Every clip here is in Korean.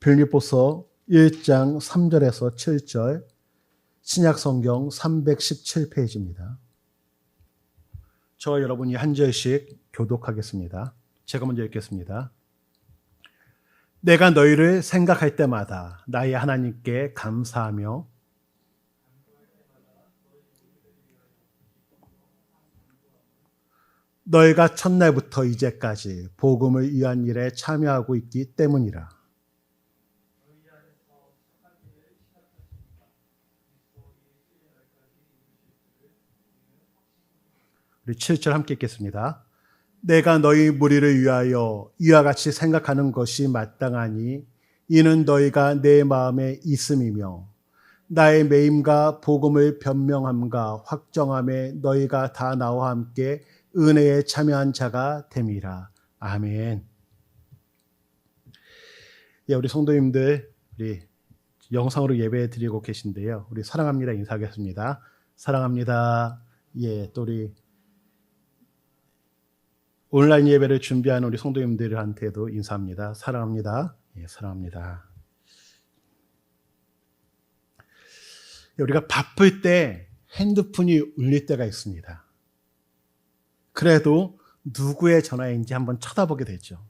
빌립보서 1장 3절에서 7절, 신약성경 317페이지입니다. 저와 여러분이 한 절씩 교독하겠습니다. 제가 먼저 읽겠습니다. 내가 너희를 생각할 때마다 나의 하나님께 감사하며 너희가 첫날부터 이제까지 복음을 위한 일에 참여하고 있기 때문이라. 우리 7절 함께 읽겠습니다. 내가 너희 무리를 위하여 이와 같이 생각하는 것이 마땅하니 이는 너희가 내 마음에 있음이며 나의 매임과 복음을 변명함과 확정함에 너희가 다 나와 함께 은혜에 참여한 자가 됨이라. 아멘. 예, 우리 성도님들, 우리 영상으로 예배 드리고 계신데요. 우리 사랑합니다 인사하겠습니다. 사랑합니다. 예, 또 우리 온라인 예배를 준비하는 우리 성도님들한테도 인사합니다. 사랑합니다. 예, 사랑합니다. 우리가 바쁠 때 핸드폰이 울릴 때가 있습니다. 그래도 누구의 전화인지 한번 쳐다보게 되죠.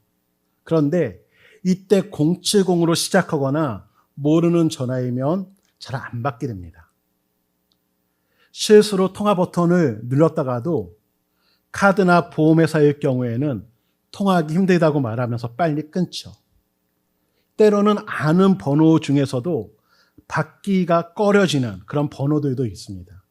그런데 이때 070으로 시작하거나 모르는 전화이면 잘 안 받게 됩니다. 실수로 통화 버튼을 눌렀다가도 카드나 보험회사일 경우에는 통화하기 힘들다고 말하면서 빨리 끊죠. 때로는 아는 번호 중에서도 받기가 꺼려지는 그런 번호들도 있습니다.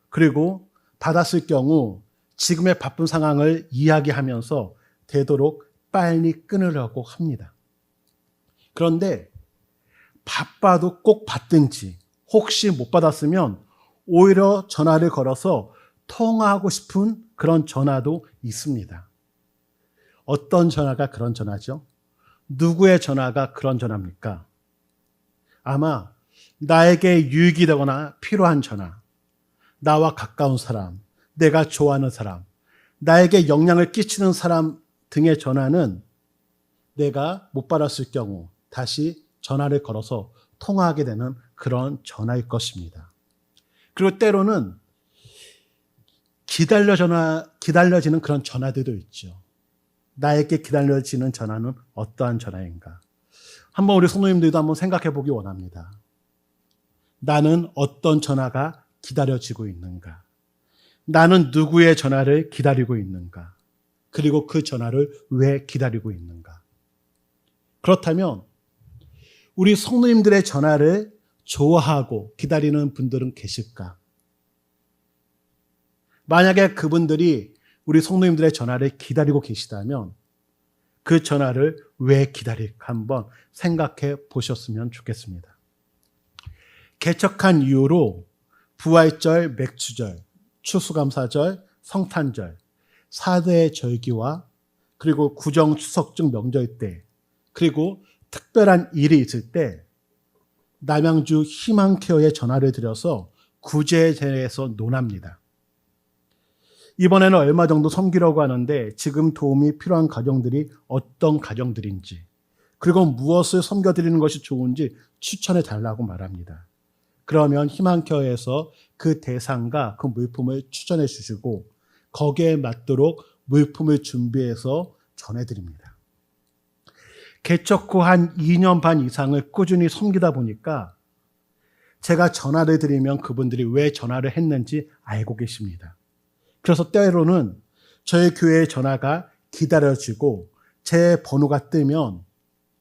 그리고 받았을 경우 지금의 바쁜 상황을 이야기하면서 되도록 빨리 끊으려고 합니다. 그런데 바빠도 꼭 받든지 혹시 못 받았으면 오히려 전화를 걸어서 통화하고 싶은 그런 전화도 있습니다. 어떤 전화가 그런 전화죠? 누구의 전화가 그런 전화입니까? 아마 나에게 유익이 되거나 필요한 전화, 나와 가까운 사람, 내가 좋아하는 사람, 나에게 영향을 끼치는 사람 등의 전화는 내가 못 받았을 경우 다시 전화를 걸어서 통화하게 되는 그런 전화일 것입니다. 그리고 때로는 기다려지는 그런 전화들도 있죠. 나에게 기다려지는 전화는 어떠한 전화인가? 한번 우리 성도님들도 한번 생각해 보기 원합니다. 나는 어떤 전화가 기다려지고 있는가? 나는 누구의 전화를 기다리고 있는가? 그리고 그 전화를 왜 기다리고 있는가? 그렇다면 우리 성도님들의 전화를 좋아하고 기다리는 분들은 계실까? 만약에 그분들이 우리 성도님들의 전화를 기다리고 계시다면 그 전화를 왜 기다릴까 한번 생각해 보셨으면 좋겠습니다. 개척한 이후로 부활절, 맥주절, 추수감사절, 성탄절, 4대 절기와 그리고 구정, 추석 등 명절 때 그리고 특별한 일이 있을 때 남양주 희망케어에 전화를 드려서 구제에 대해서 논합니다. 이번에는 얼마 정도 섬기려고 하는데 지금 도움이 필요한 가정들이 어떤 가정들인지 그리고 무엇을 섬겨드리는 것이 좋은지 추천해 달라고 말합니다. 그러면 희망케어에서 그 대상과 그 물품을 추천해 주시고 거기에 맞도록 물품을 준비해서 전해드립니다. 개척 후 한 2년 반 이상을 꾸준히 섬기다 보니까 제가 전화를 드리면 그분들이 왜 전화를 했는지 알고 계십니다. 그래서 때로는 저희 교회의 전화가 기다려지고 제 번호가 뜨면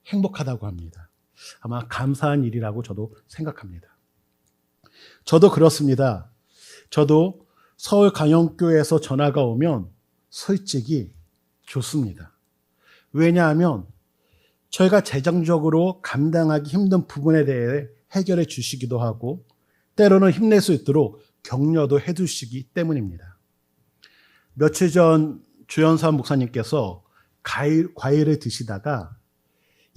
행복하다고 합니다. 아마 감사한 일이라고 저도 생각합니다. 저도 그렇습니다. 저도 서울 강영교회에서 전화가 오면 솔직히 좋습니다. 왜냐하면 저희가 재정적으로 감당하기 힘든 부분에 대해 해결해 주시기도 하고 때로는 힘낼 수 있도록 격려도 해 주시기 때문입니다. 며칠 전 주연삼 목사님께서 과일을 드시다가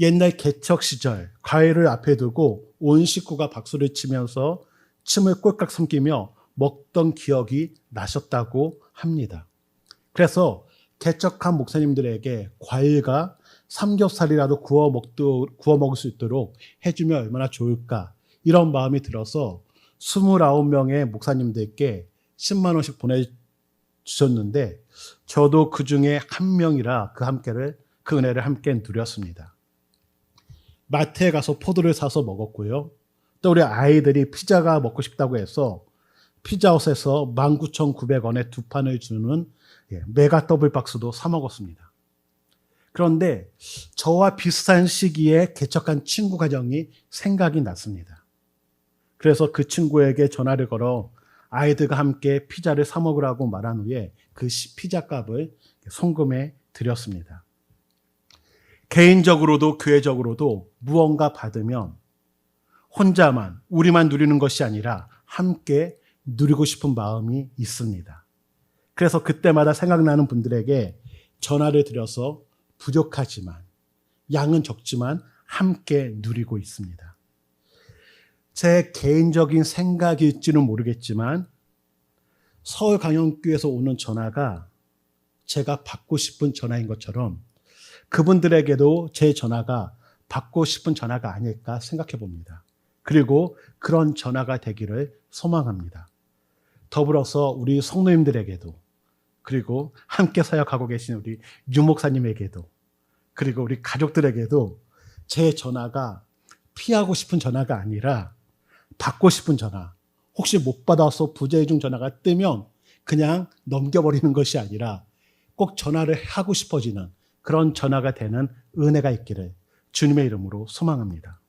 옛날 개척 시절 과일을 앞에 두고 온 식구가 박수를 치면서 침을 꼴깍 삼키며 먹던 기억이 나셨다고 합니다. 그래서 개척한 목사님들에게 과일과 삼겹살이라도 구워 먹을 수 있도록 해주면 얼마나 좋을까, 이런 마음이 들어서 29명의 목사님들께 10만 원씩 보내주셨는데 저도 그 중에 한 명이라 그 은혜를 함께 누렸습니다. 마트에 가서 포도를 사서 먹었고요. 또 우리 아이들이 피자가 먹고 싶다고 해서 피자헛에서 19,900원에 2판을 주는 메가 더블 박스도 사 먹었습니다. 그런데 저와 비슷한 시기에 개척한 친구 가정이 생각이 났습니다. 그래서 그 친구에게 전화를 걸어 아이들과 함께 피자를 사 먹으라고 말한 후에 그 피자 값을 송금해 드렸습니다. 개인적으로도 교회적으로도 무언가 받으면 우리만 누리는 것이 아니라 함께 누리고 싶은 마음이 있습니다. 그래서 그때마다 생각나는 분들에게 전화를 드려서 부족하지만, 양은 적지만 함께 누리고 있습니다. 제 개인적인 생각일지는 모르겠지만 서울강영교회에서 오는 전화가 제가 받고 싶은 전화인 것처럼 그분들에게도 제 전화가 받고 싶은 전화가 아닐까 생각해 봅니다. 그리고 그런 전화가 되기를 소망합니다. 더불어서 우리 성도님들에게도, 그리고 함께 사역하고 계신 우리 유 목사님에게도, 그리고 우리 가족들에게도 제 전화가 피하고 싶은 전화가 아니라 받고 싶은 전화, 혹시 못 받아서 부재중 전화가 뜨면 그냥 넘겨버리는 것이 아니라 꼭 전화를 하고 싶어지는 그런 전화가 되는 은혜가 있기를 주님의 이름으로 소망합니다.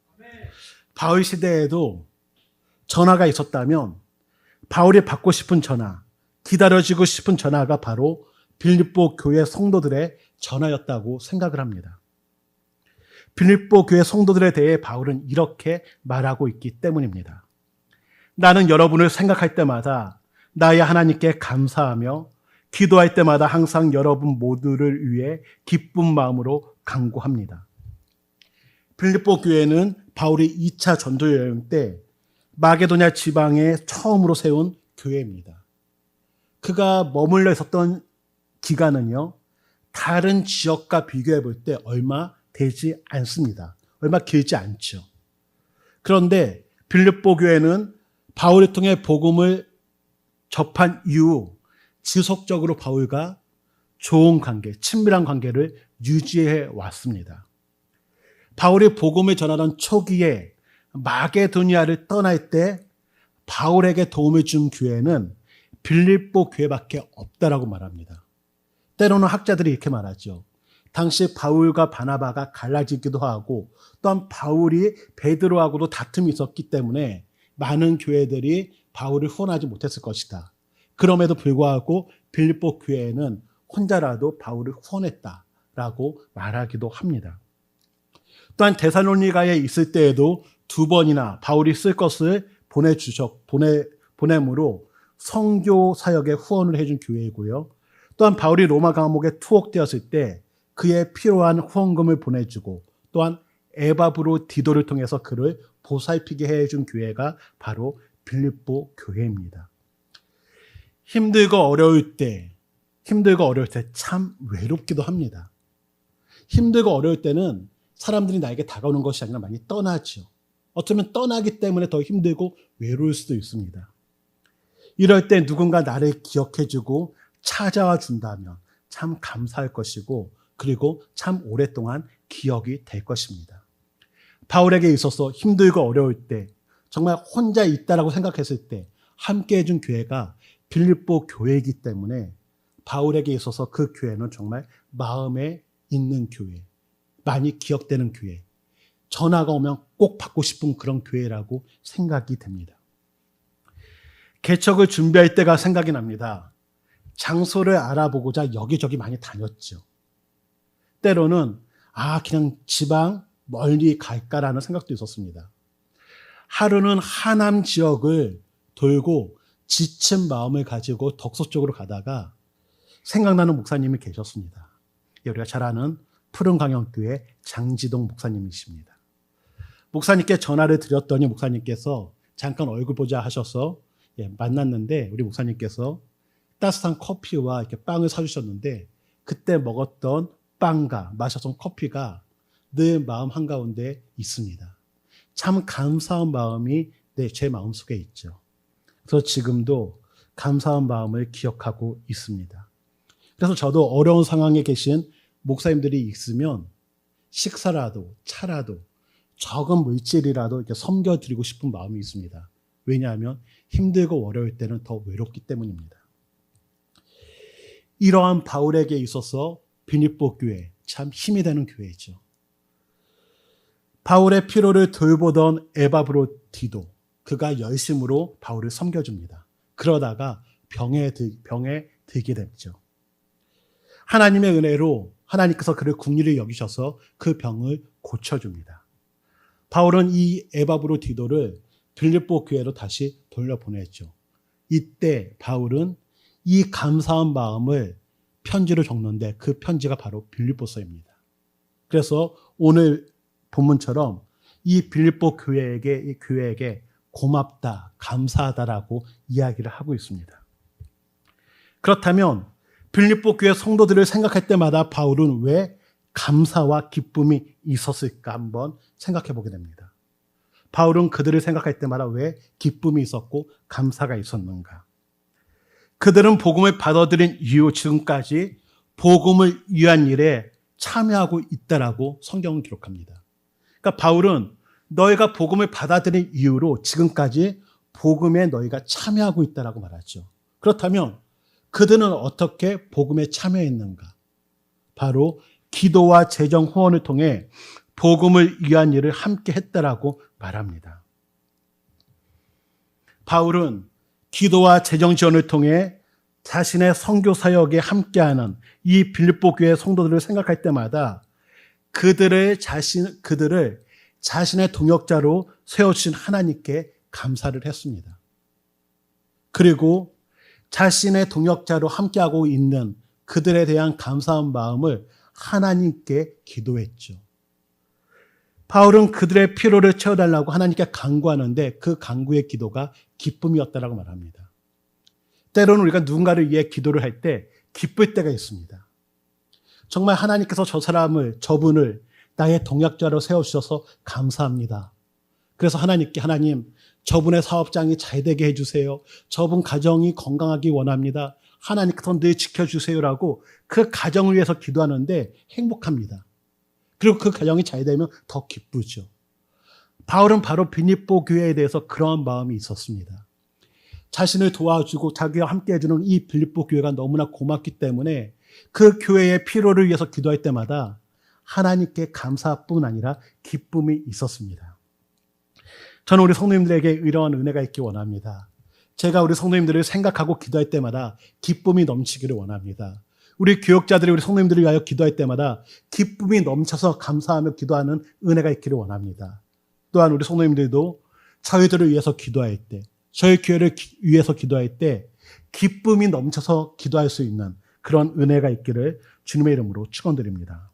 바울 시대에도 전화가 있었다면 바울이 받고 싶은 전화, 기다려지고 싶은 전화가 바로 빌립보 교회 성도들의 전화였다고 생각을 합니다. 빌립보 교회 성도들에 대해 바울은 이렇게 말하고 있기 때문입니다. 나는 여러분을 생각할 때마다 나의 하나님께 감사하며 기도할 때마다 항상 여러분 모두를 위해 기쁜 마음으로 간구합니다. 빌립보 교회는 바울이 2차 전도 여행 때 마게도냐 지방에 처음으로 세운 교회입니다. 그가 머물러 있었던 기간은요, 다른 지역과 비교해 볼 때 얼마 되지 않습니다. 얼마 길지 않죠. 그런데 빌립보 교회는 바울을 통해 복음을 접한 이후 지속적으로 바울과 좋은 관계, 친밀한 관계를 유지해 왔습니다. 바울이 복음을 전하던 초기에 마게도니아를 떠날 때 바울에게 도움을 준 교회는 빌립보 교회밖에 없다라고 말합니다. 때로는 학자들이 이렇게 말하죠. 당시 바울과 바나바가 갈라지기도 하고 또한 바울이 베드로하고도 다툼이 있었기 때문에 많은 교회들이 바울을 후원하지 못했을 것이다. 그럼에도 불구하고 빌립보 교회는 혼자라도 바울을 후원했다라고 말하기도 합니다. 또한 데살로니가에 있을 때에도 2번이나 바울이 쓸 것을 보냄으로 선교 사역에 후원을 해준 교회이고요. 또한 바울이 로마 감옥에 투옥되었을 때 그의 필요한 후원금을 보내주고 또한 에바브로 디도를 통해서 그를 보살피게 해준 교회가 바로 빌립보 교회입니다. 힘들고 어려울 때 참 외롭기도 합니다. 힘들고 어려울 때는 사람들이 나에게 다가오는 것이 아니라 많이 떠나죠. 어쩌면 떠나기 때문에 더 힘들고 외로울 수도 있습니다. 이럴 때 누군가 나를 기억해주고 찾아와 준다면 참 감사할 것이고 그리고 참 오랫동안 기억이 될 것입니다. 바울에게 있어서 힘들고 어려울 때 정말 혼자 있다라고 생각했을 때 함께 해준 교회가 빌립보 교회이기 때문에 바울에게 있어서 그 교회는 정말 마음에 있는 교회, 많이 기억되는 교회, 전화가 오면 꼭 받고 싶은 그런 교회라고 생각이 됩니다. 개척을 준비할 때가 생각이 납니다. 장소를 알아보고자 여기저기 많이 다녔죠. 때로는 그냥 지방 멀리 갈까라는 생각도 있었습니다. 하루는 하남 지역을 돌고 지친 마음을 가지고 덕소 쪽으로 가다가 생각나는 목사님이 계셨습니다. 우리가 잘 아는 푸른강영교회 장지동 목사님이십니다. 목사님께 전화를 드렸더니 목사님께서 잠깐 얼굴 보자 하셔서 만났는데 우리 목사님께서 따뜻한 커피와 이렇게 빵을 사주셨는데 그때 먹었던 빵과 마셨던 커피가 내 마음 한가운데 있습니다. 참 감사한 마음이 제 마음속에 있죠. 그래서 지금도 감사한 마음을 기억하고 있습니다. 그래서 저도 어려운 상황에 계신 목사님들이 있으면 식사라도 차라도 적은 물질이라도 이렇게 섬겨드리고 싶은 마음이 있습니다. 왜냐하면 힘들고 어려울 때는 더 외롭기 때문입니다. 이러한 바울에게 있어서 빌립보 교회, 참 힘이 되는 교회죠. 바울의 필요를 돌보던 에바브로디도, 그가 열심으로 바울을 섬겨줍니다. 그러다가 병에 들게 됐죠. 하나님의 은혜로 하나님께서 그를 긍휼히 여기셔서 그 병을 고쳐줍니다. 바울은 이 에바브로디도를 빌립보 교회로 다시 돌려보냈죠. 이때 바울은 이 감사한 마음을 편지로 적는데 그 편지가 바로 빌립보서입니다. 그래서 오늘 본문처럼 이 빌립보 교회에게 고맙다, 감사하다라고 이야기를 하고 있습니다. 그렇다면 빌립보 교회 성도들을 생각할 때마다 바울은 왜 감사와 기쁨이 있었을까 한번 생각해 보게 됩니다. 바울은 그들을 생각할 때마다 왜 기쁨이 있었고 감사가 있었는가? 그들은 복음을 받아들인 이후 지금까지 복음을 위한 일에 참여하고 있다라고 성경은 기록합니다. 그러니까 바울은 너희가 복음을 받아들인 이후로 지금까지 복음에 너희가 참여하고 있다라고 말하죠. 그렇다면 그들은 어떻게 복음에 참여했는가? 바로 기도와 재정 후원을 통해 복음을 위한 일을 함께 했다라고 말합니다. 바울은 기도와 재정 지원을 통해 자신의 선교 사역에 함께하는 이 빌립보 교회 성도들을 생각할 때마다 그들을 자신의 동역자로 세워주신 하나님께 감사를 했습니다. 그리고 자신의 동역자로 함께하고 있는 그들에 대한 감사한 마음을 하나님께 기도했죠. 바울은 그들의 필요를 채워달라고 하나님께 간구하는데 그 간구의 기도가 기쁨이었다라고 말합니다. 때로는 우리가 누군가를 위해 기도를 할 때 기쁠 때가 있습니다. 정말 하나님께서 저분을 나의 동역자로 세워주셔서 감사합니다. 그래서 하나님께 하나님, 저분의 사업장이 잘 되게 해주세요. 저분 가정이 건강하기 원합니다. 하나님께서 늘 지켜주세요라고 그 가정을 위해서 기도하는데 행복합니다. 그리고 그 가정이 잘 되면 더 기쁘죠. 바울은 바로 빌립보 교회에 대해서 그러한 마음이 있었습니다. 자신을 도와주고 자기와 함께 해주는 이 빌립보 교회가 너무나 고맙기 때문에 그 교회의 필요를 위해서 기도할 때마다 하나님께 감사뿐 아니라 기쁨이 있었습니다. 저는 우리 성도님들에게 이러한 은혜가 있기 원합니다. 제가 우리 성도님들을 생각하고 기도할 때마다 기쁨이 넘치기를 원합니다. 우리 교역자들이 우리 성도님들을 위하여 기도할 때마다 기쁨이 넘쳐서 감사하며 기도하는 은혜가 있기를 원합니다. 또한 우리 성도님들도 저희들을 위해서 기도할 때, 저희 교회를 위해서 기도할 때 기쁨이 넘쳐서 기도할 수 있는 그런 은혜가 있기를 주님의 이름으로 축원드립니다.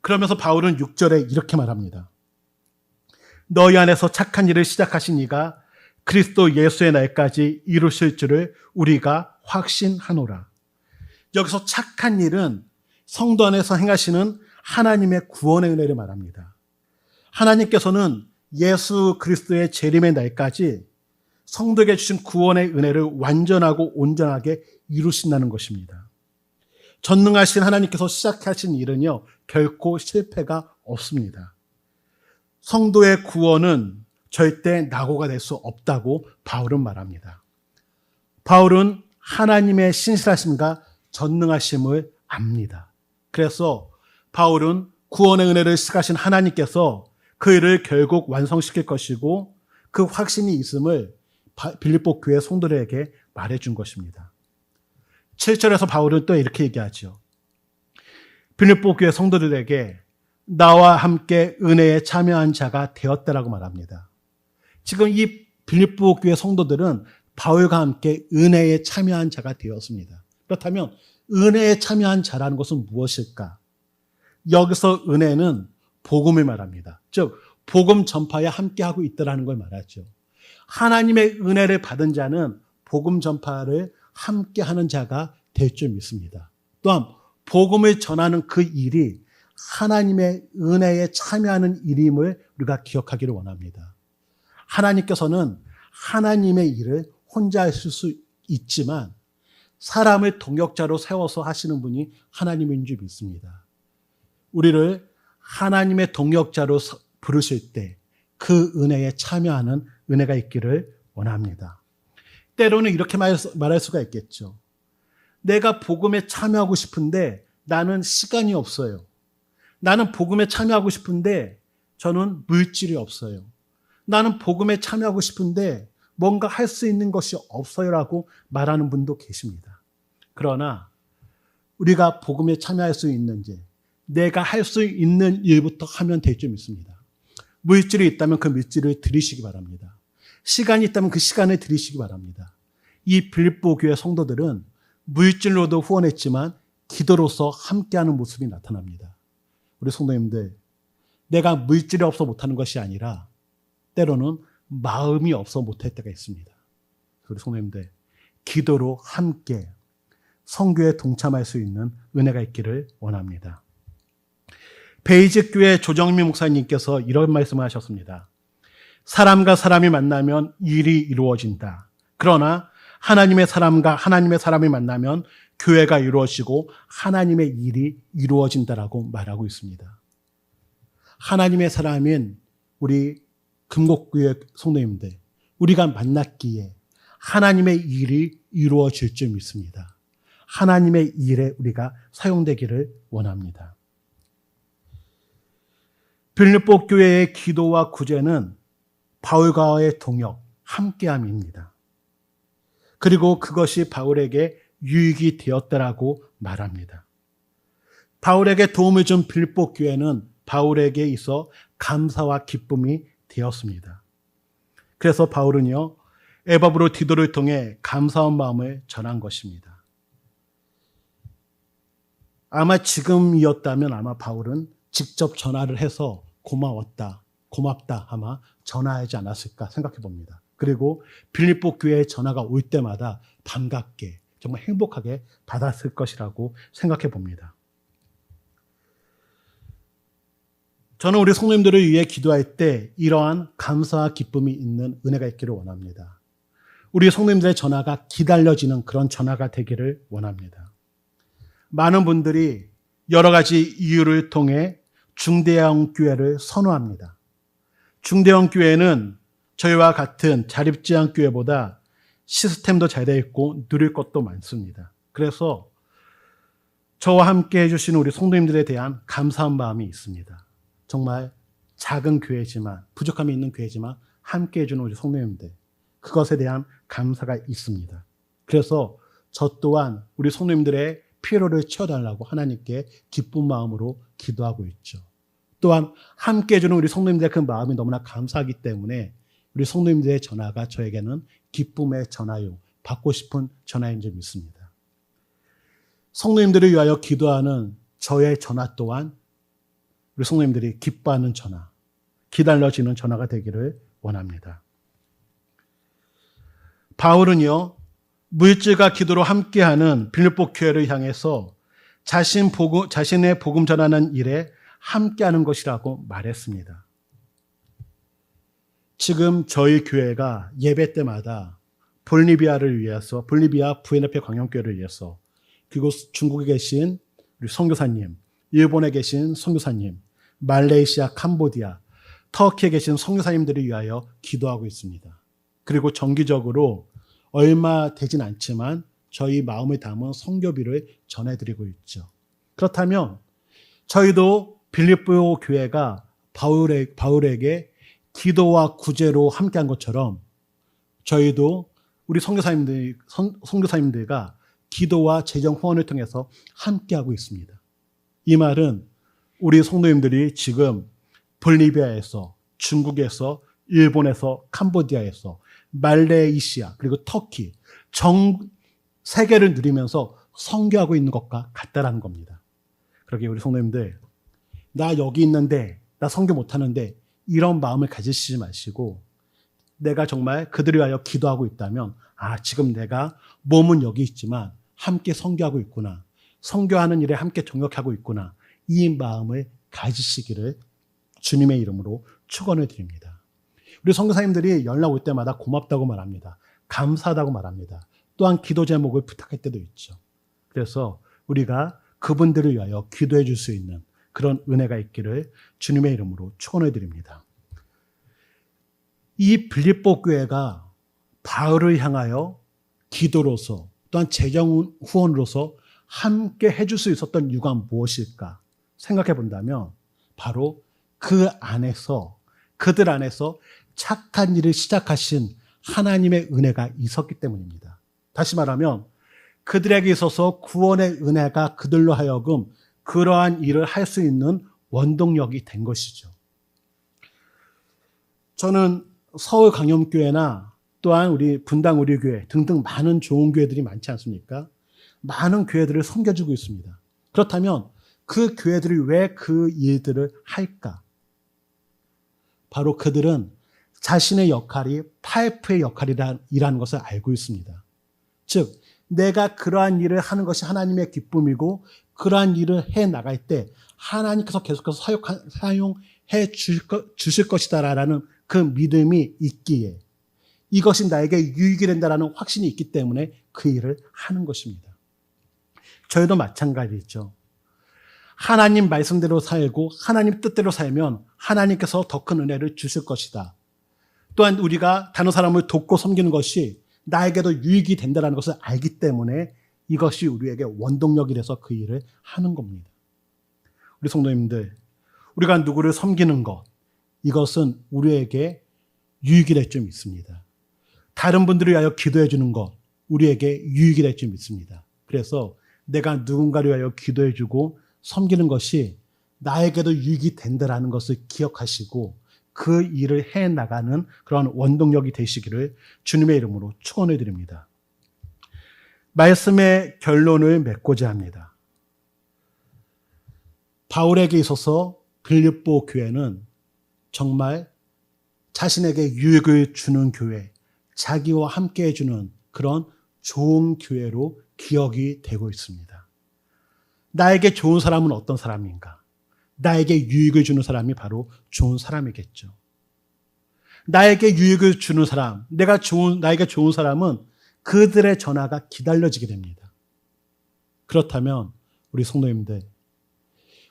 그러면서 바울은 6절에 이렇게 말합니다. 너희 안에서 착한 일을 시작하신 이가 그리스도 예수의 날까지 이루실 줄을 우리가 확신하노라. 여기서 착한 일은 성도 안에서 행하시는 하나님의 구원의 은혜를 말합니다. 하나님께서는 예수 그리스도의 재림의 날까지 성도에게 주신 구원의 은혜를 완전하고 온전하게 이루신다는 것입니다. 전능하신 하나님께서 시작하신 일은요, 결코 실패가 없습니다. 성도의 구원은 절대 낙오가 될 수 없다고 바울은 말합니다. 바울은 하나님의 신실하심과 전능하심을 압니다. 그래서 바울은 구원의 은혜를 시작하신 하나님께서 그 일을 결국 완성시킬 것이고 그 확신이 있음을 빌립보 교회 성도들에게 말해준 것입니다. 7절에서 바울은 또 이렇게 얘기하죠. 빌립보 교회 성도들에게 나와 함께 은혜에 참여한 자가 되었다라고 말합니다. 지금 이 빌립보 교회 성도들은 바울과 함께 은혜에 참여한 자가 되었습니다. 그렇다면 은혜에 참여한 자라는 것은 무엇일까? 여기서 은혜는 복음을 말합니다. 즉 복음 전파에 함께하고 있다는 걸 말하죠. 하나님의 은혜를 받은 자는 복음 전파를 함께하는 자가 될 줄 믿습니다. 또한 복음을 전하는 그 일이 하나님의 은혜에 참여하는 일임을 우리가 기억하기를 원합니다. 하나님께서는 하나님의 일을 혼자 하실 수 있지만 사람을 동역자로 세워서 하시는 분이 하나님인 줄 믿습니다. 우리를 하나님의 동역자로 부르실 때 그 은혜에 참여하는 은혜가 있기를 원합니다. 때로는 이렇게 말할 수가 있겠죠. 내가 복음에 참여하고 싶은데 나는 시간이 없어요. 나는 복음에 참여하고 싶은데 저는 물질이 없어요. 나는 복음에 참여하고 싶은데 뭔가 할 수 있는 것이 없어요라고 말하는 분도 계십니다. 그러나 우리가 복음에 참여할 수 있는지 내가 할 수 있는 일부터 하면 될 줄 믿습니다. 물질이 있다면 그 물질을 드리시기 바랍니다. 시간이 있다면 그 시간을 드리시기 바랍니다. 이 빌립보 교회 성도들은 물질로도 후원했지만 기도로서 함께하는 모습이 나타납니다. 우리 성도님들, 내가 물질이 없어 못하는 것이 아니라 때로는 마음이 없어 못할 때가 있습니다. 우리 성도님들, 기도로 함께 선교에 동참할 수 있는 은혜가 있기를 원합니다. 베이직교회 조정민 목사님께서 이런 말씀을 하셨습니다. 사람과 사람이 만나면 일이 이루어진다. 그러나 하나님의 사람과 하나님의 사람이 만나면 교회가 이루어지고 하나님의 일이 이루어진다라고 말하고 있습니다. 하나님의 사람인 우리 금곡교회 성도님들, 우리가 만났기에 하나님의 일이 이루어질 줄 믿습니다. 하나님의 일에 우리가 사용되기를 원합니다. 빌립보 교회의 기도와 구제는 바울과의 동역, 함께함입니다. 그리고 그것이 바울에게 유익이 되었다라고 말합니다. 바울에게 도움을 준 빌립보 교회는 바울에게 있어 감사와 기쁨이 되었습니다. 그래서 바울은요, 에바브로 디도를 통해 감사한 마음을 전한 것입니다. 아마 지금이었다면 아마 바울은 직접 전화를 해서 고마웠다, 고맙다 아마 전화하지 않았을까 생각해 봅니다. 그리고 빌립보 교회에 전화가 올 때마다 반갑게 정말 행복하게 받았을 것이라고 생각해 봅니다. 저는 우리 성도님들을 위해 기도할 때 이러한 감사와 기쁨이 있는 은혜가 있기를 원합니다. 우리 성도님들의 전화가 기다려지는 그런 전화가 되기를 원합니다. 많은 분들이 여러 가지 이유를 통해 중대형 교회를 선호합니다. 중대형 교회는 저희와 같은 자립지향 교회보다 시스템도 잘 되어 있고 누릴 것도 많습니다. 그래서 저와 함께 해주시는 우리 성도님들에 대한 감사한 마음이 있습니다. 정말 작은 교회지만, 부족함이 있는 교회지만 함께 해주는 우리 성도님들, 그것에 대한 감사가 있습니다. 그래서 저 또한 우리 성도님들의 필요를 채워달라고 하나님께 기쁜 마음으로 기도하고 있죠. 또한 함께 해주는 우리 성도님들의 그 마음이 너무나 감사하기 때문에 우리 성도님들의 전화가 저에게는 기쁨의 전화요, 받고 싶은 전화인 줄 믿습니다. 성도님들을 위하여 기도하는 저의 전화 또한 우리 성도님들이 기뻐하는 전화, 기다려지는 전화가 되기를 원합니다. 바울은요, 물질과 기도로 함께하는 빌립보 교회를 향해서 자신의 복음 전하는 일에 함께하는 것이라고 말했습니다. 지금 저희 교회가 예배 때마다 볼리비아를 위해서, 볼리비아 부에노페 광영교회를 위해서, 그리고 중국에 계신 우리 선교사님, 일본에 계신 선교사님, 말레이시아, 캄보디아, 터키에 계신 선교사님들을 위하여 기도하고 있습니다. 그리고 정기적으로 얼마 되진 않지만 저희 마음을 담은 선교비를 전해드리고 있죠. 그렇다면 저희도 빌립보 교회가 바울에게 기도와 구제로 함께한 것처럼 저희도 우리 선교사님들과 기도와 재정 후원을 통해서 함께하고 있습니다. 이 말은 우리 성도님들이 지금 볼리비아에서, 중국에서, 일본에서, 캄보디아에서, 말레이시아, 그리고 터키, 전 세계를 누리면서 선교하고 있는 것과 같다라는 겁니다. 그러기에 우리 성도님들, 나 여기 있는데, 나 선교 못하는데 이런 마음을 가지시지 마시고 내가 정말 그들을 위하여 기도하고 있다면 지금 내가 몸은 여기 있지만 함께 선교하고 있구나. 선교하는 일에 함께 동역하고 있구나. 이 마음을 가지시기를 주님의 이름으로 축원을 드립니다. 우리 선교사님들이 연락 올 때마다 고맙다고 말합니다. 감사하다고 말합니다. 또한 기도 제목을 부탁할 때도 있죠. 그래서 우리가 그분들을 위하여 기도해 줄 수 있는 그런 은혜가 있기를 주님의 이름으로 축원을 드립니다. 이 빌립보 교회가 바울을 향하여 기도로서 또한 재정 후원으로서 함께 해줄 수 있었던 이유가 무엇일까 생각해 본다면 바로 그 안에서 그들 안에서 착한 일을 시작하신 하나님의 은혜가 있었기 때문입니다. 다시 말하면 그들에게 있어서 구원의 은혜가 그들로 하여금 그러한 일을 할 수 있는 원동력이 된 것이죠. 저는 서울 강염교회나 또한 우리 분당 우리교회 등등 많은 좋은 교회들이 많지 않습니까? 많은 교회들을 섬겨주고 있습니다. 그렇다면 그 교회들이 왜 그 일들을 할까? 바로 그들은 자신의 역할이 파이프의 역할이라는 것을 알고 있습니다. 즉, 내가 그러한 일을 하는 것이 하나님의 기쁨이고 그러한 일을 해 나갈 때 하나님께서 계속해서 사용해 주실 것이다라는 그 믿음이 있기에 이것이 나에게 유익이 된다라는 확신이 있기 때문에 그 일을 하는 것입니다. 저희도 마찬가지죠. 하나님 말씀대로 살고 하나님 뜻대로 살면 하나님께서 더 큰 은혜를 주실 것이다. 또한 우리가 다른 사람을 돕고 섬기는 것이 나에게도 유익이 된다는 것을 알기 때문에 이것이 우리에게 원동력이 돼서 그 일을 하는 겁니다. 우리 성도님들, 우리가 누구를 섬기는 것, 이것은 우리에게 유익이 될 줄 믿습니다. 다른 분들을 위하여 기도해 주는 것, 우리에게 유익이 될 줄 믿습니다. 그래서 내가 누군가를 위하여 기도해 주고 섬기는 것이 나에게도 유익이 된다는 것을 기억하시고 그 일을 해나가는 그런 원동력이 되시기를 주님의 이름으로 축원을 드립니다. 말씀의 결론을 맺고자 합니다. 바울에게 있어서 빌립보 교회는 정말 자신에게 유익을 주는 교회, 자기와 함께 해주는 그런 좋은 교회로 기억이 되고 있습니다. 나에게 좋은 사람은 어떤 사람인가? 나에게 유익을 주는 사람이 바로 좋은 사람이겠죠. 나에게 유익을 주는 사람, 나에게 좋은 사람은 그들의 전화가 기다려지게 됩니다. 그렇다면 우리 성도님들,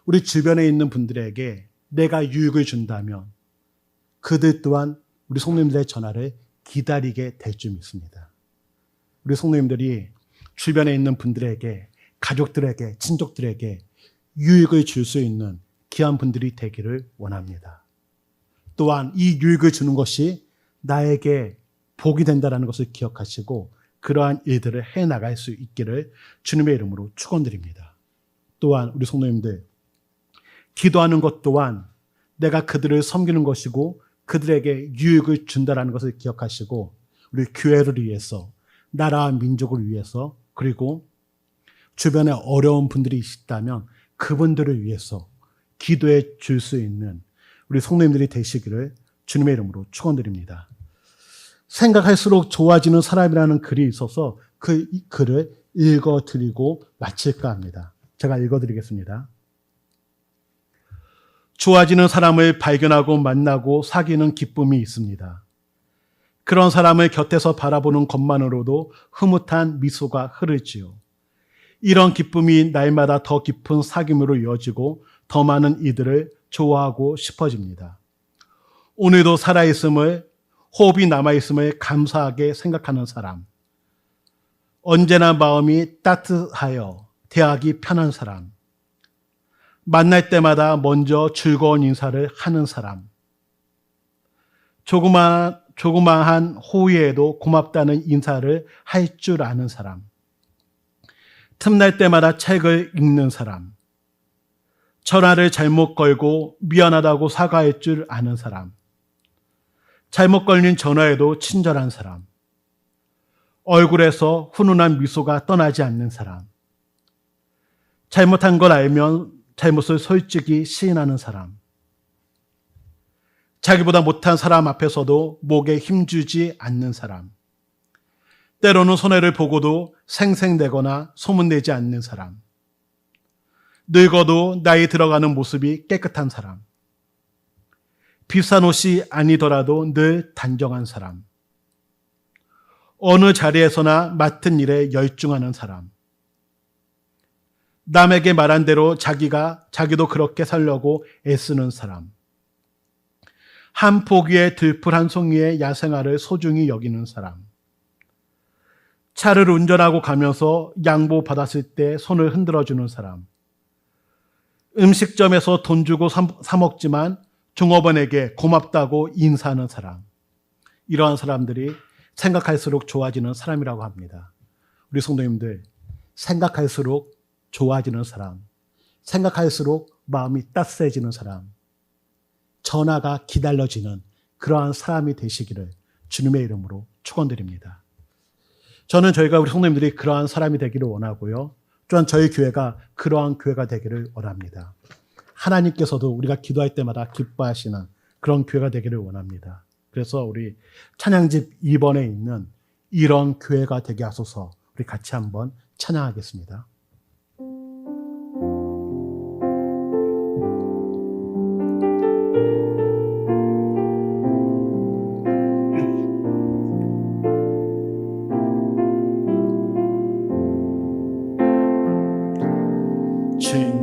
우리 주변에 있는 분들에게 내가 유익을 준다면 그들 또한 우리 성도님들의 전화를 기다리게 될 줄 믿습니다. 우리 성도님들이 주변에 있는 분들에게, 가족들에게, 친족들에게 유익을 줄 수 있는 귀한 분들이 되기를 원합니다. 또한 이 유익을 주는 것이 나에게 복이 된다는 것을 기억하시고 그러한 일들을 해나갈 수 있기를 주님의 이름으로 축원드립니다. 또한 우리 성도님들, 기도하는 것 또한 내가 그들을 섬기는 것이고 그들에게 유익을 준다는 것을 기억하시고 우리 교회를 위해서, 나라와 민족을 위해서, 그리고 주변에 어려운 분들이 있다면 그분들을 위해서 기도해 줄 수 있는 우리 성도님들이 되시기를 주님의 이름으로 축원드립니다. 생각할수록 좋아지는 사람이라는 글이 있어서 그 글을 읽어드리고 마칠까 합니다. 제가 읽어드리겠습니다. 좋아지는 사람을 발견하고 만나고 사귀는 기쁨이 있습니다. 그런 사람을 곁에서 바라보는 것만으로도 흐뭇한 미소가 흐르지요. 이런 기쁨이 날마다 더 깊은 사귐으로 이어지고 더 많은 이들을 좋아하고 싶어집니다. 오늘도 살아있음을, 호흡이 남아있음을 감사하게 생각하는 사람, 언제나 마음이 따뜻하여 대하기 편한 사람, 만날 때마다 먼저 즐거운 인사를 하는 사람, 조그마한 호의에도 고맙다는 인사를 할 줄 아는 사람, 틈날 때마다 책을 읽는 사람, 전화를 잘못 걸고 미안하다고 사과할 줄 아는 사람, 잘못 걸린 전화에도 친절한 사람, 얼굴에서 훈훈한 미소가 떠나지 않는 사람, 잘못한 걸 알면 잘못을 솔직히 시인하는 사람, 자기보다 못한 사람 앞에서도 목에 힘주지 않는 사람, 때로는 손해를 보고도 생색내거나 소문내지 않는 사람, 늙어도 나이 들어가는 모습이 깨끗한 사람, 비싼 옷이 아니더라도 늘 단정한 사람, 어느 자리에서나 맡은 일에 열중하는 사람, 남에게 말한 대로 자기도 그렇게 살려고 애쓰는 사람, 한 포기의 들풀 한 송이의 야생화를 소중히 여기는 사람, 차를 운전하고 가면서 양보받았을 때 손을 흔들어주는 사람, 음식점에서 돈 주고 사 먹지만 종업원에게 고맙다고 인사하는 사람, 이러한 사람들이 생각할수록 좋아지는 사람이라고 합니다. 우리 성도님들, 생각할수록 좋아지는 사람, 생각할수록 마음이 따스해지는 사람, 전화가 기다려지는 그러한 사람이 되시기를 주님의 이름으로 축원드립니다. 저는 저희가 우리 성도님들이 그러한 사람이 되기를 원하고요. 또한 저희 교회가 그러한 교회가 되기를 원합니다. 하나님께서도 우리가 기도할 때마다 기뻐하시는 그런 교회가 되기를 원합니다. 그래서 우리 찬양집 2번에 있는 이런 교회가 되게 하소서, 우리 같이 한번 찬양하겠습니다.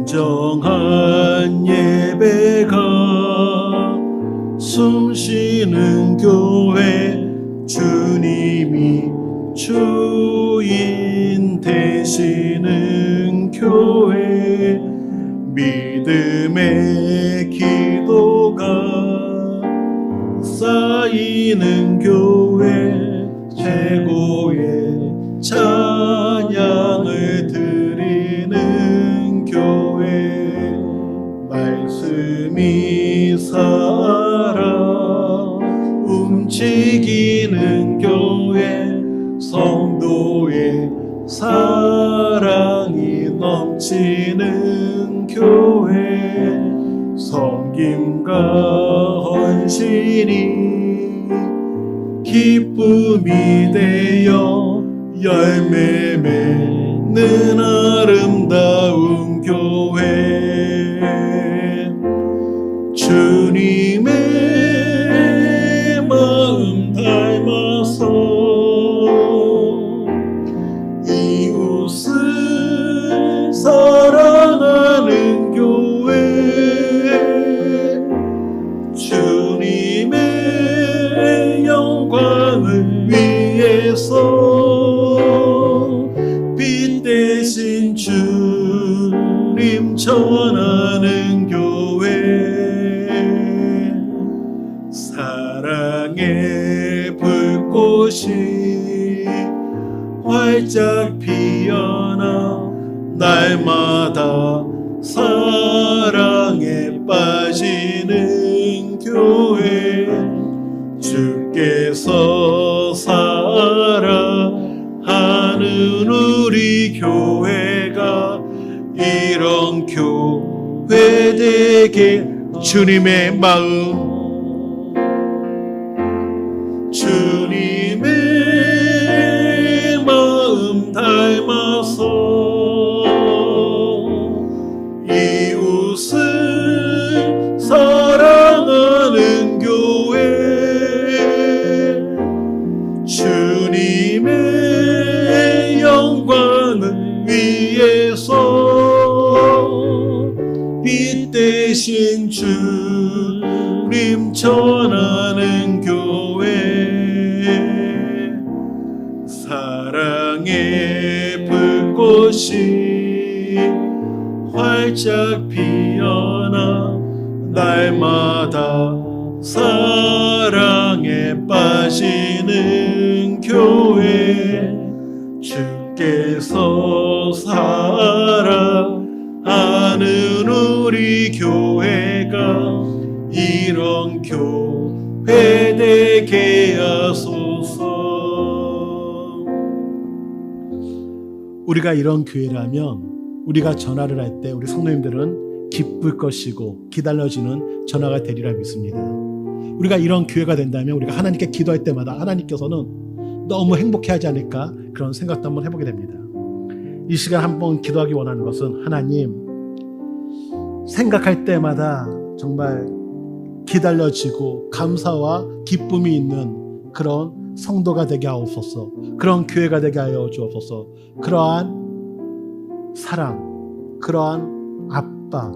진정한 예배가 숨쉬는 교회, 주님이 주인 되시는 교회, 믿음의 기도가 쌓이는 교회, 최고의 찬양을 드리는 교회, 말씀이 살아 움직이는 교회, 성도의 사랑이 넘치는 교회, 섬김과 헌신이 기쁨이 되어 열매 맺는 아름다운 교회, 주님의 마음 닮아서 이웃을 사랑하는 교회, 주님의 영광을 위해서 빛 대신 주님 전하는 교회, 사랑의 불꽃이 활짝 피어나 날마다 사랑에 빠지는 교회, 주께서 사랑하는 우리 교회가 이런 교회 되게, 주님의 마음, 주님의 마음 닮아서 이웃을 사랑하는 교회, 주님의 영광을 위해서 빛 대신 주님 전하는 교회, 사랑의 불꽃이 활짝 피어나 날마다 사랑에 빠지는 교회, 주께서 사랑하는 우리 교회가 이런 교회 되게 하소서. 우리가 이런 교회라면 우리가 전화를 할 때 우리 성도님들은 기쁠 것이고 기다려지는 전화가 되리라 믿습니다. 우리가 이런 교회가 된다면 우리가 하나님께 기도할 때마다 하나님께서는 너무 행복해하지 않을까, 그런 생각도 한번 해보게 됩니다. 이 시간 한번 기도하기 원하는 것은, 하나님, 생각할 때마다 정말 기다려지고 감사와 기쁨이 있는 그런 성도가 되게 하옵소서. 그런 교회가 되게 하여 주옵소서. 그러한 사랑, 그러한 아빠,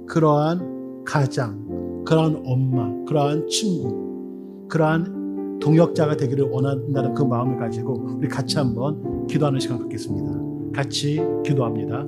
그러한 가장, 그러한 엄마, 그러한 친구, 그러한 동역자가 되기를 원한다는 그 마음을 가지고 우리 같이 한번 기도하는 시간 갖겠습니다. 같이 기도합니다.